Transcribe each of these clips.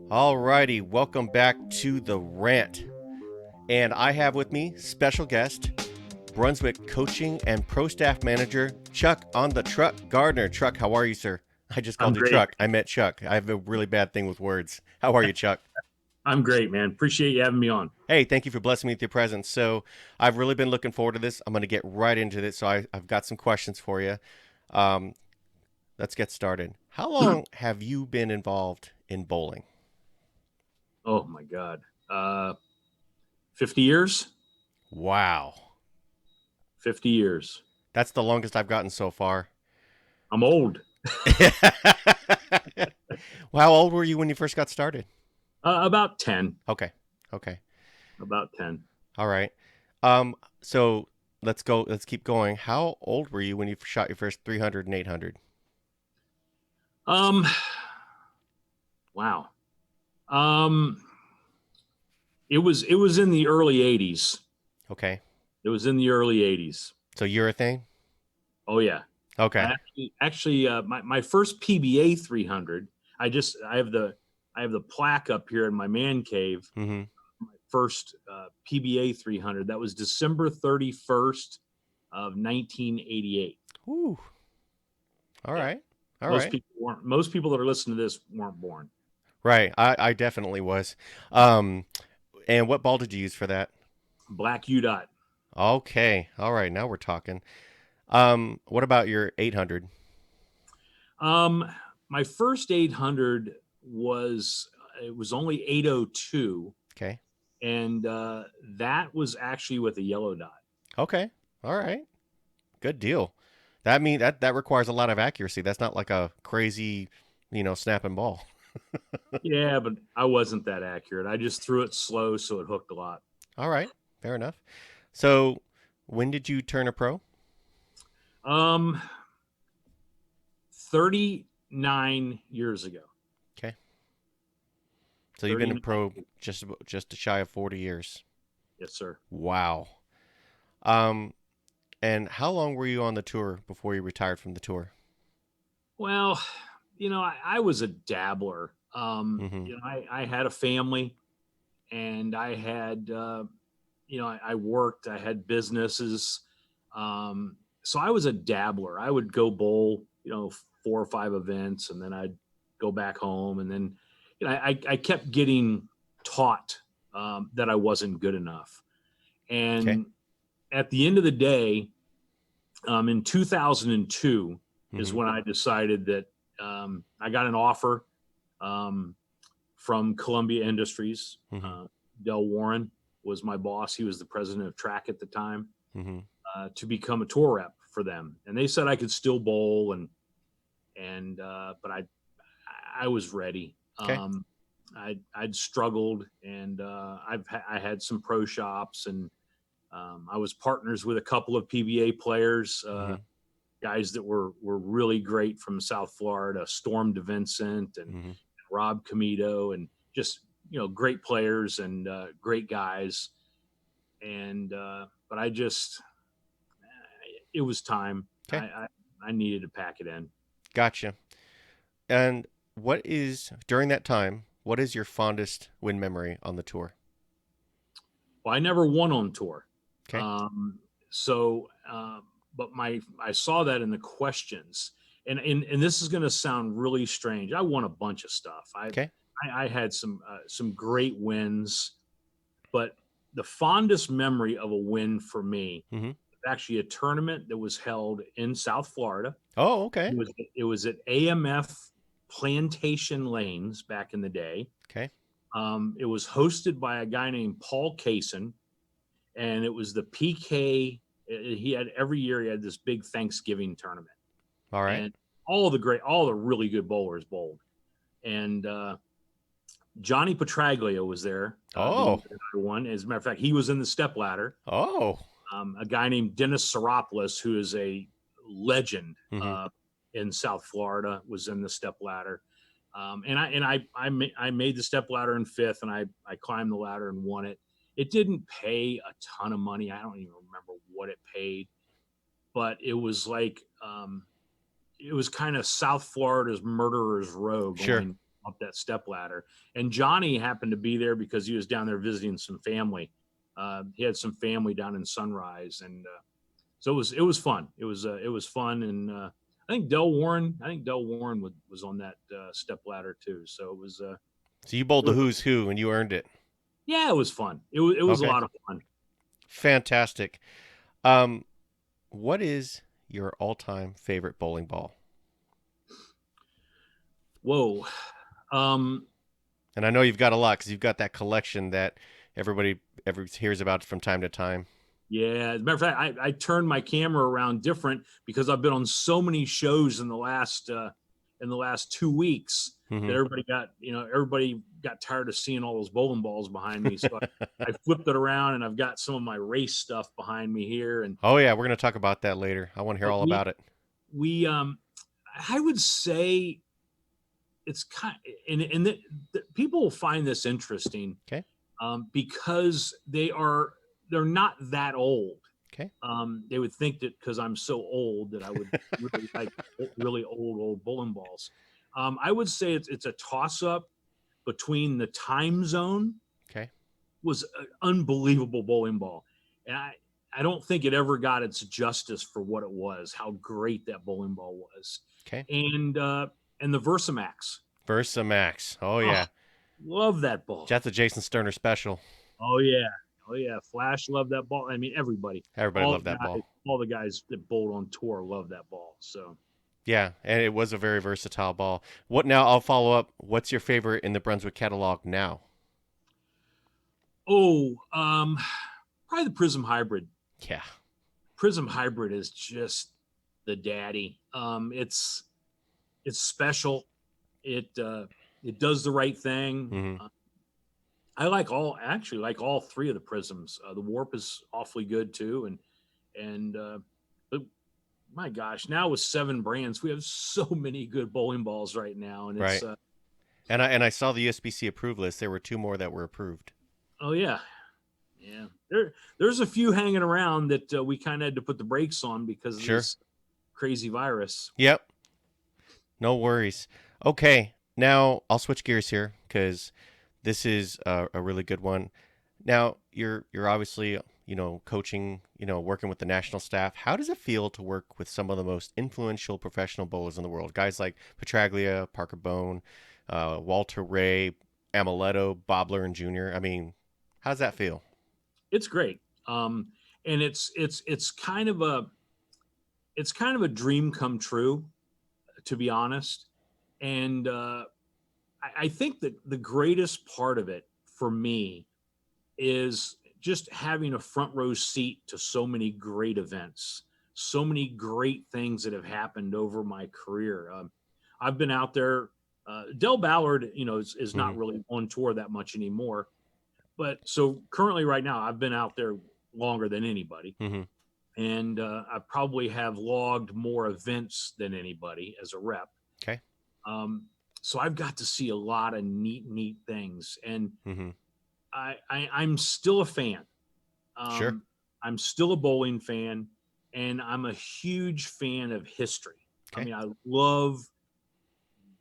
Alrighty, welcome back to the Rant. And I have with me special guest, Brunswick coaching and pro staff manager, Chuck on the truck, Gardner. Chuck, how are you, sir? I just I'm called you great. Chuck. I meant Chuck. I have a really bad thing with words. How are you, Chuck? I'm great, man. Appreciate you having me on. Hey, thank you for blessing me with your presence. So, I've really been looking forward to this. I'm going to get right into this. So, I've got some questions for you. Um, let's get started. How long have you been involved in bowling? Oh my God. 50 years? Wow. 50 years. That's the longest I've gotten so far. I'm old. Well, how old were you when you first got started? About 10. Okay. Okay. About 10. All right. So let's go. Let's keep going. How old were you when you shot your first 300 and 800? Um, wow. Um, it was in the early 80s. Okay. It was in the early 80s. So urethane? Oh yeah. Okay. My first PBA 300, I have the plaque up here in my man cave. Mm-hmm. My first PBA 300. That was December 31st of 1988. Ooh. All Yeah. right. All right. Most people that are listening to this weren't born. Right. I definitely was. Um, and what ball did you use for that? Black U dot. Okay. All right. Now we're talking. What about your 800? Um, my first 800 was it was only 802, Okay. and that was actually with a yellow dot. Okay. All right. Good deal. That requires a lot of accuracy. That's not like a crazy, snapping ball. Yeah, but I wasn't that accurate. I just threw it slow, so it hooked a lot. All right, fair enough. So, when did you turn a pro? Um, 39 years ago. Okay. So you've been a 39. pro just shy of 40 years. Yes, sir. Wow. Um, and how long were you on the tour before you retired from the tour? Well, I was a dabbler. Mm-hmm. I had a family, and I had, I worked, I had businesses. So I was a dabbler. I would go bowl, 4 or 5 events, and then I'd go back home. And then, I kept getting taught that I wasn't good enough. Okay. And at the end of the day, in 2002 is Mm-hmm. when I decided that I got an offer um, from Columbia Industries. Mm-hmm. Del Warren was my boss. He was the president of track at the time, Mm-hmm. to become a tour rep for them. And they said I could still bowl, but I was ready. Okay. I'd struggled, and I had some pro shops, and I was partners with a couple of PBA players, Mm-hmm. guys that were really great from South Florida, Storm DeVincent and Mm-hmm. Rob Comito, and just great players and great guys. And but it was time. Okay. I needed to pack it in. Gotcha. And during that time, what is your fondest win memory on the tour? Well, I never won on tour, Okay. um, so but I saw that in the questions, and this is going to sound really strange. I won a bunch of stuff. Okay. I had some great wins, but the fondest memory of a win for me Mm-hmm. was actually a tournament that was held in South Florida. Oh, okay. It was at AMF Plantation Lanes back in the day. Okay. It was hosted by a guy named Paul Kaysen, and it was the PK. He had every year he had this big Thanksgiving tournament, All right. and all the really good bowlers bowled, and Johnny Petraglia was there. Oh. The one, as a matter of fact, he was in the step ladder. Oh. A guy named Dennis Seropoulos, who is a legend Mm-hmm. in South Florida, was in the step ladder. I made the step ladder in fifth, and I climbed the ladder and won it. It didn't pay a ton of money. I don't even remember what it paid, but it was like it was kind of South Florida's Murderer's Row, Sure. going up that step ladder. And Johnny happened to be there because he was down there visiting some family. He had some family down in Sunrise, and so it was fun. It was fun, and I think Del Warren was on that step ladder too. So it was So you bowled it the was who's who and you earned it. yeah, it was fun. It was a Okay. lot of fun. Fantastic. Um, what is your all-time favorite bowling ball? Whoa. Um, And I know you've got a lot because you've got that collection that everybody ever hears about from time to time. Yeah, as a matter of fact, I turned my camera around different because I've been on so many shows in the last 2 weeks that Hmm. everybody got tired of seeing all those bowling balls behind me. So I flipped it around and I've got some of my race stuff behind me here. And Oh yeah, we're gonna talk about that later. I want to hear but all about it. we I would say it's kind and people will find this interesting Okay. because they're not that old. Okay. They would think that because I'm so old that I would really like really old bowling balls. I would say it's a toss up between the Time Zone Okay. was an unbelievable bowling ball, and I don't think it ever got its justice for what it was, how great that bowling ball was, Okay. and the Versamax. Versa Max. Oh Oh, yeah. love that ball. That's a Jason Sterner special. Oh yeah. Oh yeah. Flash loved that ball. I mean, everybody. Everybody All loved the that ball. guys, all the guys that bowled on tour love that ball. So Yeah, and it was a very versatile ball. What now? I'll follow up. What's your favorite in the Brunswick catalog now? oh, probably the Prism Hybrid. Yeah. Prism Hybrid is just the daddy. It's special. It does the right thing. Hmm. I actually like all three of the prisms. The warp is awfully good too, and but my gosh, now with 7 brands, we have so many good bowling balls right now, and it's Right. And I saw the USBC approved list. There were two more that were approved. oh yeah, yeah. There's a few hanging around that we kind of had to put the brakes on because of Sure. this crazy virus. Yep. No worries. Okay. Now I'll switch gears here because this is a really good one. Now you're obviously coaching, working with the national staff. How does it feel to work with some of the most influential professional bowlers in the world? Guys like Petraglia, Parker Bone, Walter Ray, Amaletto, Bob and Jr. I mean, how does that feel? It's great, and it's kind of a dream come true, to be honest. And I think that the greatest part of it for me is just having a front row seat to so many great events, so many great things that have happened over my career. I've been out there. Del Ballard, is Hmm. not really on tour that much anymore. But so currently, right now, I've been out there longer than anybody, Hmm. and I probably have logged more events than anybody as a rep. Okay. Um, so I've got to see a lot of neat things, and Hmm. I'm still a fan. Sure. Um, I'm still a bowling fan, and I'm a huge fan of history. I Okay. mean, I love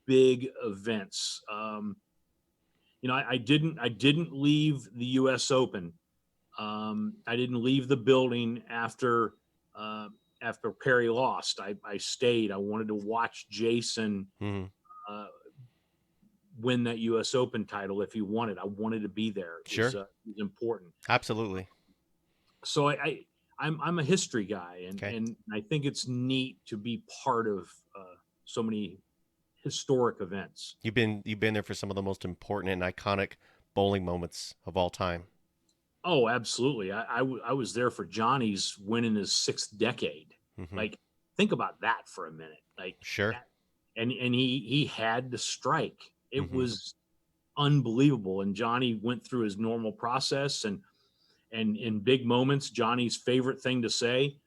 big events. I didn't leave the U.S. Open. I didn't leave the building uh, after Perry lost. I stayed. I wanted to watch Jason Hmm. uh, win that U.S. Open title if he won it. I wanted to be there. Sure. It was important. Absolutely. So I'm a history guy, and Okay. and I think it's neat to be part of so many historic events. You've been there for some of the most important and iconic bowling moments of all time. Oh, absolutely. I was there for Johnny's winning his sixth decade. Hmm. Like, think about that for a minute. Like Sure. that, and he had to strike. It Hmm. was unbelievable. And Johnny went through his normal process, and in big moments, Johnny's favorite thing to say.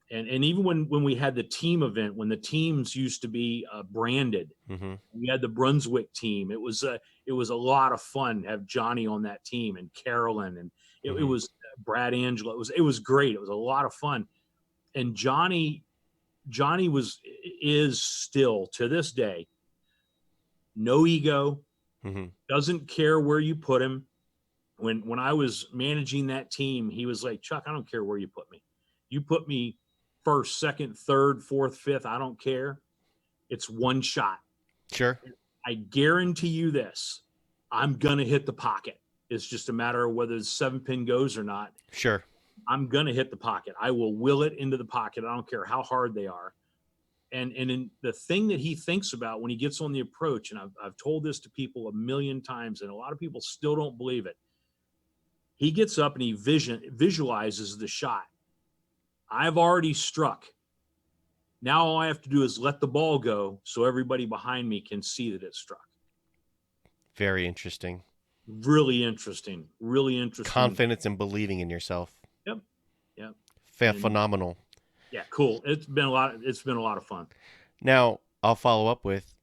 And even when we had the team event, when the teams used to be branded, Hmm. we had the Brunswick team. It was a lot of fun to have Johnny on that team, and Carolyn, and it Hmm. was Brad Angelo. It was great. It was a lot of fun. And Johnny is still to this day no ego, Mm-hmm. doesn't care where you put him. When I was managing that team, he was like, Chuck, I don't care where you put me. You put me first, second, third, fourth, fifth, I don't care. It's one shot. Sure. I guarantee you this. I'm going to hit the pocket. It's just a matter of whether the 7-pin goes or not. Sure. I'm going to hit the pocket. I will will it into the pocket. I don't care how hard they are. And in the thing that he thinks about when he gets on the approach, and I've told this to people a million times, and a lot of people still don't believe it. He gets up and he visualizes the shot. I've already struck. Now all I have to do is let the ball go so everybody behind me can see that it struck. Very interesting. Really interesting. Really interesting. Confidence and believing in yourself. Yep. Yep. Phenomenal. Yeah, cool. It's been a lot of fun. Now, I'll follow up with,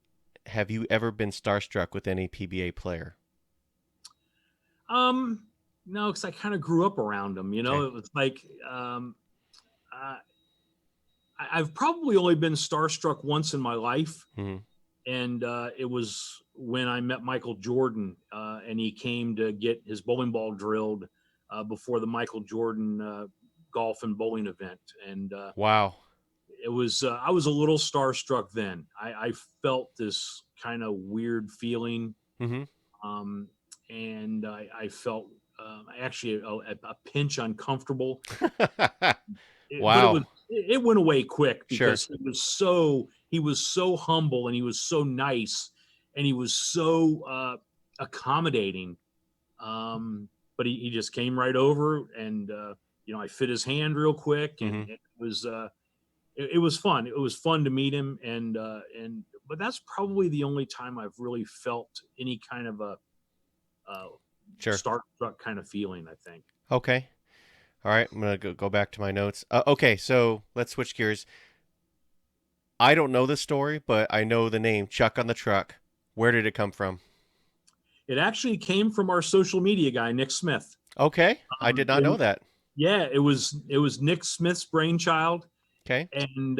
have you ever been starstruck with any PBA player? No, because I kind of grew up around them. Okay. It was like I've probably only been starstruck once in my life. Mm-hmm. And it was when I met Michael Jordan, and he came to get his bowling ball drilled before the Michael Jordan golf and bowling event. And Wow. it was I was a little starstruck then. I felt this kind of weird feeling, Mm-hmm. and I felt actually a pinch uncomfortable. Wow. But it went away quick because Sure. he was so humble, and he was so nice, and he was so accommodating. But he just came right over, and I fit his hand real quick, and Mm-hmm. it was fun. It was fun to meet him, but that's probably the only time I've really felt any kind of a Sure. starstruck kind of feeling, I think. Okay. All right. I'm going to go back to my notes. Okay. So let's switch gears. I don't know the story, but I know the name Chuck on the Truck. Where did it come from? It actually came from our social media guy, Nick Smith. Okay. I did not know that. Yeah, it was Nick Smith's brainchild, Okay. and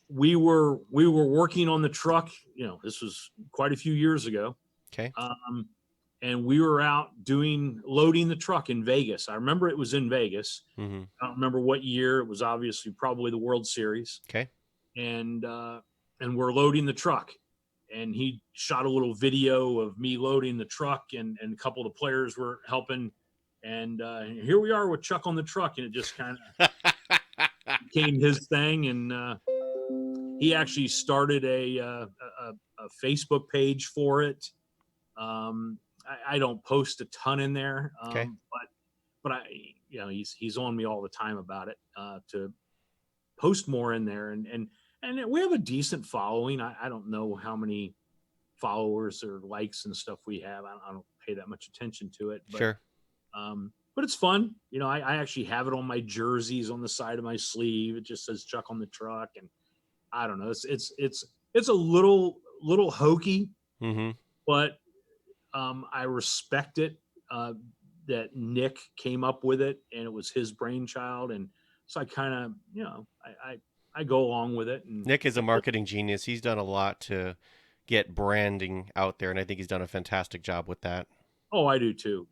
we were working on the truck. This was quite a few years ago, Okay. and we were out loading the truck in Vegas. I remember it was in Vegas. Mm-hmm. I don't remember what year. It was obviously probably the World Series. Okay. And we're loading the truck, and he shot a little video of me loading the truck, and a couple of the players were helping, and here we are with Chuck on the truck, and it just kind of became his thing. And he actually started a Facebook page for it. I don't post a ton in there, Okay. but he's on me all the time about it, to post more in there, and we have a decent following. I don't know how many followers or likes and stuff we have. I don't pay that much attention to it. But, Sure. But it's fun. I actually have it on my jerseys on the side of my sleeve. It just says Chuck on the Truck, and I don't know. It's a little hokey, Mm-hmm. but I respect it that Nick came up with it, and it was his brainchild, and so I kind of I go along with it. And Nick is a marketing genius. He's done a lot to get branding out there, and I think he's done a fantastic job with that. Oh, I do too.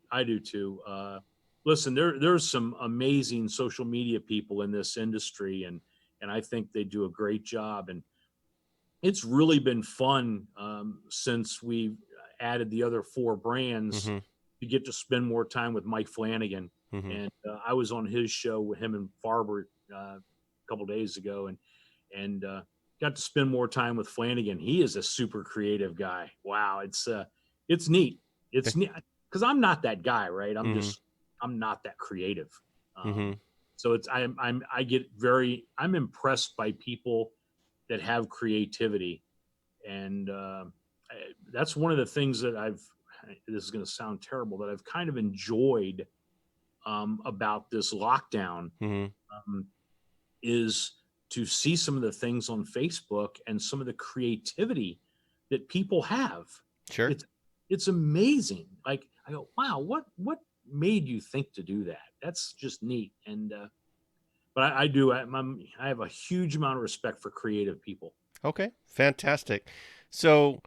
Listen, there's some amazing social media people in this industry, and I think they do a great job. And it's really been fun since we added the other 4 brands Mm-hmm. to get to spend more time with Mike Flanagan. Mm-hmm. And I was on his show with him and Farber a couple days ago, and got to spend more time with Flanagan. He is a super creative guy. Wow, it's neat. It's neat because I'm not that guy, right? I'm not that creative. Mm-hmm. So I'm impressed by people that have creativity, and that's one of the things that this is going to sound terrible, that I've kind of enjoyed about this lockdown, Mm-hmm. is to see some of the things on Facebook and some of the creativity that people have. Sure. It's amazing. Like, I go, wow, what made you think to do that? That's just neat. And but I have a huge amount of respect for creative people. Okay. Fantastic. So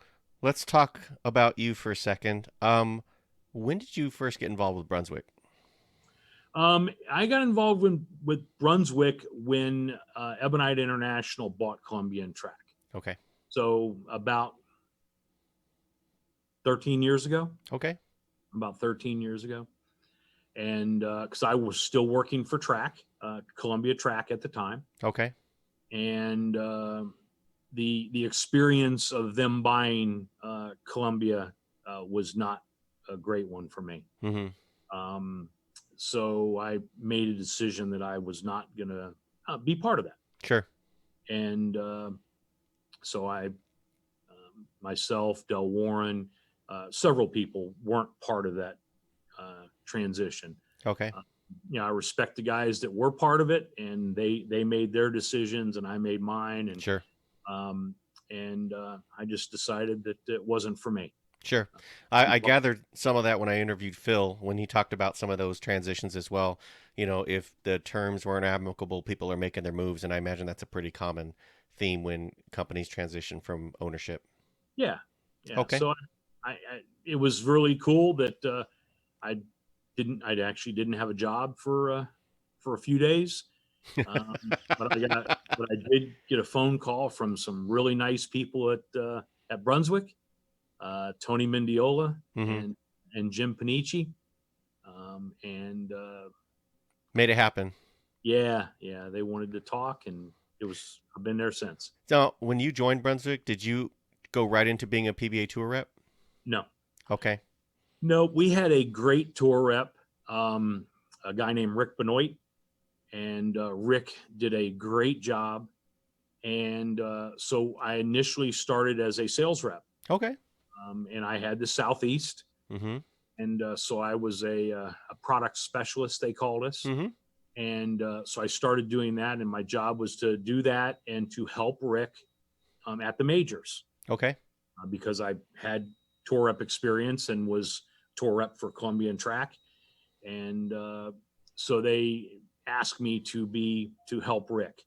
let's talk about you for a second. When did you first get involved with Brunswick? I got involved with Brunswick when Ebonite International bought Columbia and Track. Okay. So about 13 years ago. Okay. About 13 years ago. And because I was still working for Track, Columbia Track at the time. Okay. And the experience of them buying Columbia was not a great one for me. Mm-hmm. So I made a decision that I was not going to be part of that. Sure. And so I, myself, Del Warren, several people weren't part of that transition. Okay. I respect the guys that were part of it, and they made their decisions, and I made mine, and Sure. I just decided that it wasn't for me. Sure. I gathered some of that when I interviewed Phil, when he talked about some of those transitions as well. If the terms weren't amicable, people are making their moves, and I imagine that's a pretty common theme when companies transition from ownership. Yeah. Yeah. Okay. So it was really cool that I actually didn't have a job for a few days. But I did get a phone call from some really nice people at Brunswick, Tony Mendiola Mm-hmm. and Jim Panici. Made it happen. Yeah, they wanted to talk, and I've been there since. Now, when you joined Brunswick, did you go right into being a PBA tour rep? No. Okay. No, we had a great tour rep, a guy named Rick Benoit, and Rick did a great job. And so I initially started as a sales rep. Okay. And I had the Southeast. Mm-hmm. And so I was a product specialist, they called us. Mm-hmm. And so I started doing that. And my job was to do that and to help Rick at the majors. Okay. Because I had tour rep experience and was tour rep for Columbia and Track. And so they asked me to help Rick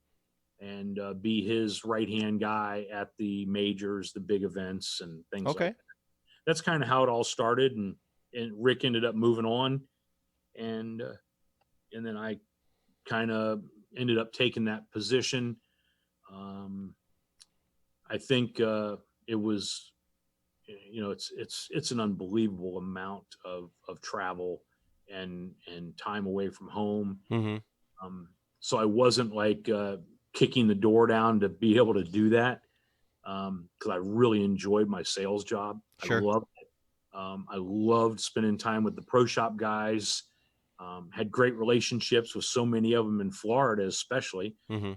and be his right-hand guy at the majors, the big events and things like that. That's kind of how it all started. And Rick ended up moving on. And then I kind of ended up taking that position. I think it was, it's an unbelievable amount of travel and time away from home. Mm-hmm. So I wasn't like kicking the door down to be able to do that because I really enjoyed my sales job. Sure. I loved it. I loved spending time with the pro shop guys. Had great relationships with so many of them in Florida, especially Mm-hmm.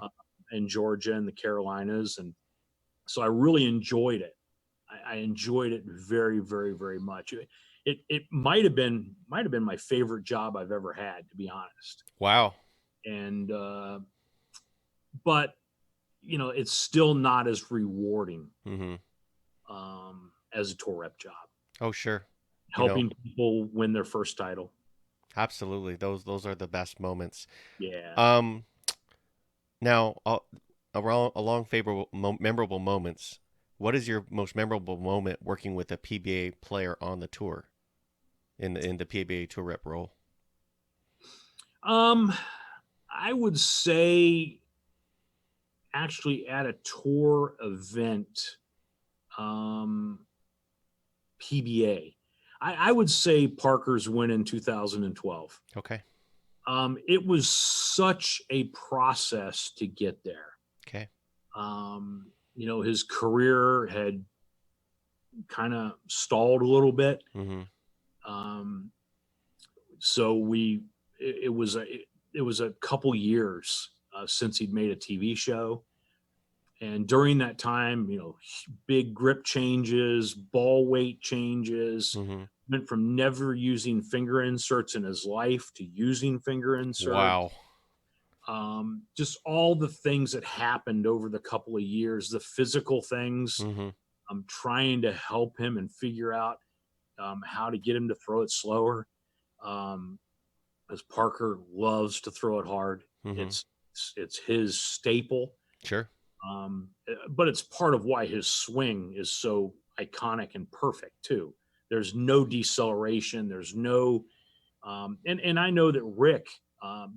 in Georgia and the Carolinas, and so I really enjoyed it. I enjoyed it very, very, very much. It might have been my favorite job I've ever had, to be honest. Wow. And but it's still not as rewarding Mm-hmm. as a tour rep job. Oh, sure. Helping people win their first title. Absolutely. Those are the best moments. Yeah. Now, along favorable, memorable moments, what is your most memorable moment working with a PBA player on the tour, in the PBA tour rep role? I would say actually at a tour event, PBA. I would say Parker's win in 2012. Okay. It was such a process to get there. Okay. His career had kind of stalled a little bit. Mm-hmm. So it was a couple years since he'd made a TV show. And during that time, big grip changes, ball weight changes, Mm-hmm. went from never using finger inserts in his life to using finger inserts. Wow. Just all the things that happened over the couple of years, the physical things. Mm-hmm. I'm trying to help him and figure out how to get him to throw it slower. As Parker loves to throw it hard. Mm-hmm. It's his staple. Sure. But it's part of why his swing is so iconic and perfect too. There's no deceleration. There's no, and I know that Rick,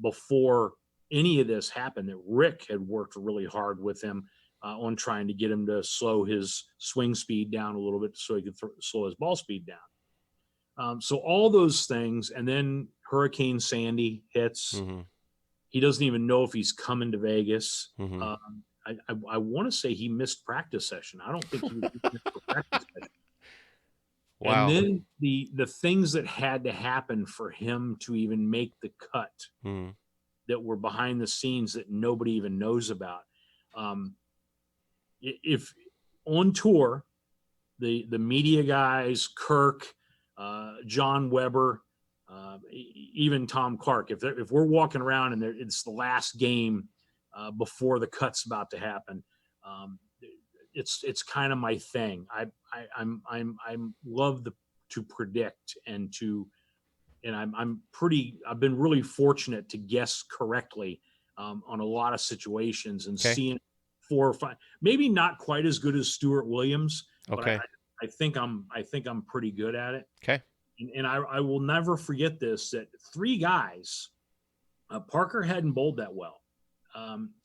before any of this happened, that Rick had worked really hard with him on trying to get him to slow his swing speed down a little bit so he could slow his ball speed down. So all those things, and then Hurricane Sandy hits. Mm-hmm. He doesn't even know if he's coming to Vegas. Mm-hmm. I want to say he missed practice session. I don't think he was for practice session. Wow. And then the things that had to happen for him to even make the cut Mm-hmm. that were behind the scenes that nobody even knows about. If on tour, the media guys, Kirk, John Weber, even Tom Clark, if we're walking around and it's the last game before the cut's about to happen, it's kind of my thing. I'm love to predict and I've been really fortunate to guess correctly on a lot of situations and seeing 4 or 5, maybe not quite as good as Stuart Williams, but I think I'm pretty good at it. Okay. And I will never forget this, that 3 guys, Parker hadn't bowled that well.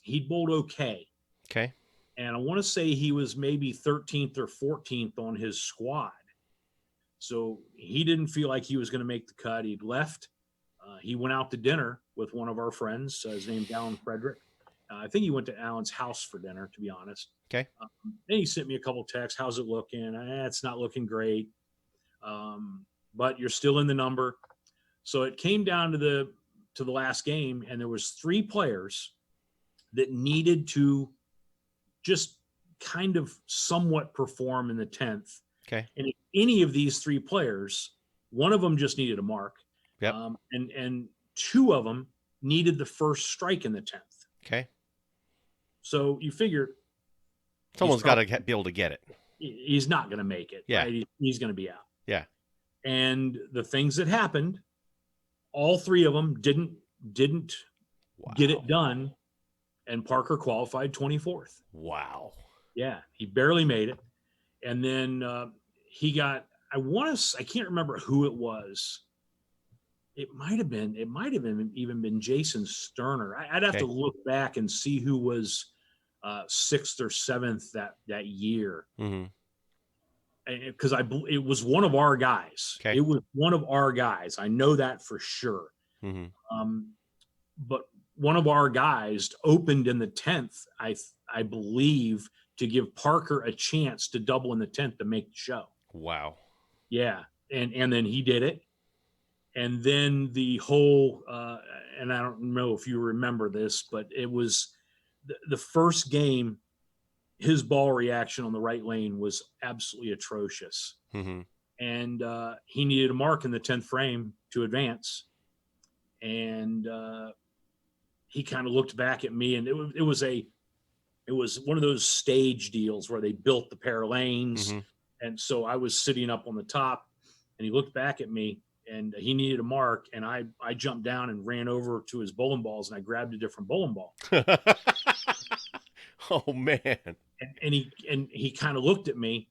He'd bowled okay. Okay. And I want to say he was maybe 13th or 14th on his squad. So he didn't feel like he was going to make the cut. He'd left. He went out to dinner with one of our friends. His name's Alan Frederick. I think he went to Alan's house for dinner, to be honest. Okay. Then he sent me a couple texts. How's it looking? It's not looking great. But you're still in the number. So it came down to the last game, and there was 3 players that needed to just kind of somewhat perform in the 10th. Okay. And if any of these 3 players, one of them just needed a mark. Yep. And 2 of them needed the first strike in the 10th. Okay. So you figure someone's got to be able to get it. He's not going to make it. Yeah. Right? He's going to be out. Yeah. And the things that happened, all 3 of them didn't get it done. And Parker qualified 24th. Wow. Yeah. He barely made it. And then he got, I can't remember who it was. It might have been even been Jason Sterner. I'd have to look back and see who was 6th or 7th that year. Mm-hmm. Because it was one of our guys. Okay. It was one of our guys. I know that for sure. Mm-hmm. But one of our guys opened in the 10th, I believe, to give Parker a chance to double in the 10th to make the show. Wow. Yeah. And then he did it. And then the whole, and I don't know if you remember this, but it was the first game, his ball reaction on the right lane was absolutely atrocious. Mm-hmm. And he needed a mark in the 10th frame to advance. And he kind of looked back at me, and it was one of those stage deals where they built the pair of lanes. Mm-hmm. And so I was sitting up on the top, and he looked back at me, and he needed a mark. And I jumped down and ran over to his bowling balls, and I grabbed a different bowling ball. Oh man. And he kind of looked at me,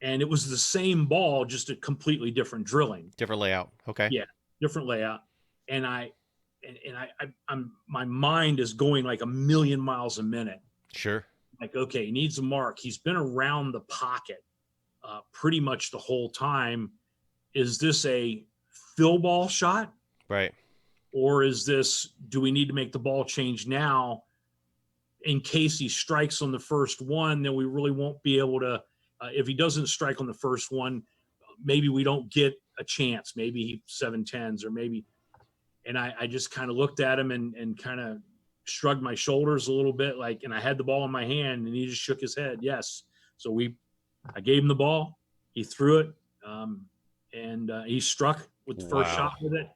and it was the same ball, just a completely different drilling. Different layout. Okay. Yeah. Different layout. And I'm my mind is going like a million miles a minute. Sure. Like, okay, he needs a mark. He's been around the pocket pretty much the whole time. Is this a fill ball shot? Right. Or do we need to make the ball change now in case he strikes on the first one? Then we really won't be able to, if he doesn't strike on the first one, maybe we don't get a chance. Maybe he 7-10s or maybe. And I just kind of looked at him and kind of shrugged my shoulders a little bit, and I had the ball in my hand, and he just shook his head. Yes. So I gave him the ball. He threw it. And he struck with the first shot with it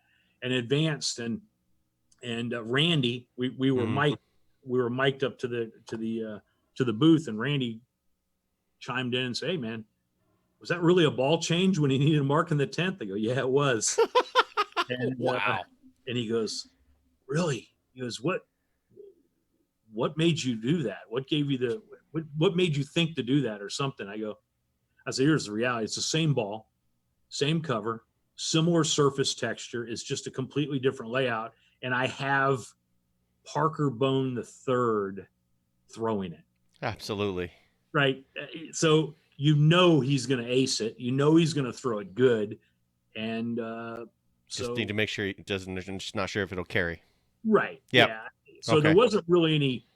and advanced. And Randy, we were mic'd. We were mic'd up to the booth, and Randy chimed in and said, "Hey man, was that really a ball change when he needed a mark in the 10th?" I go, "Yeah, it was." And wow. And he goes, "Really?" He goes, what made you do that? What gave you what made you think to do that or something? I go, I said, here's the reality. It's the same ball, same cover, similar surface texture. It's just a completely different layout. And I have Parker Bone the third throwing it. Absolutely. Right. So you know he's going to ace it. You know he's going to throw it good. And Just need to make sure he doesn't. Just not sure if it'll carry. right. Yep. Yeah. So Okay. there wasn't really any.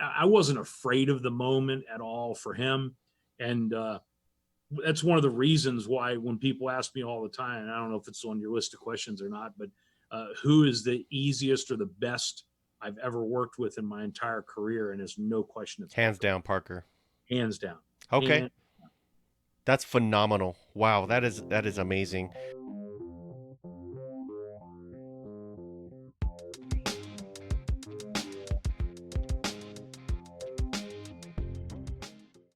I wasn't afraid of the moment at all for him, and that's one of the reasons why when people ask me all the time, and I don't know if it's on your list of questions or not, but who is the easiest or the best I've ever worked with in my entire career, and there's no question it's Hands Parker. down, Parker. Hands down. Okay. That's phenomenal. Wow, that is amazing.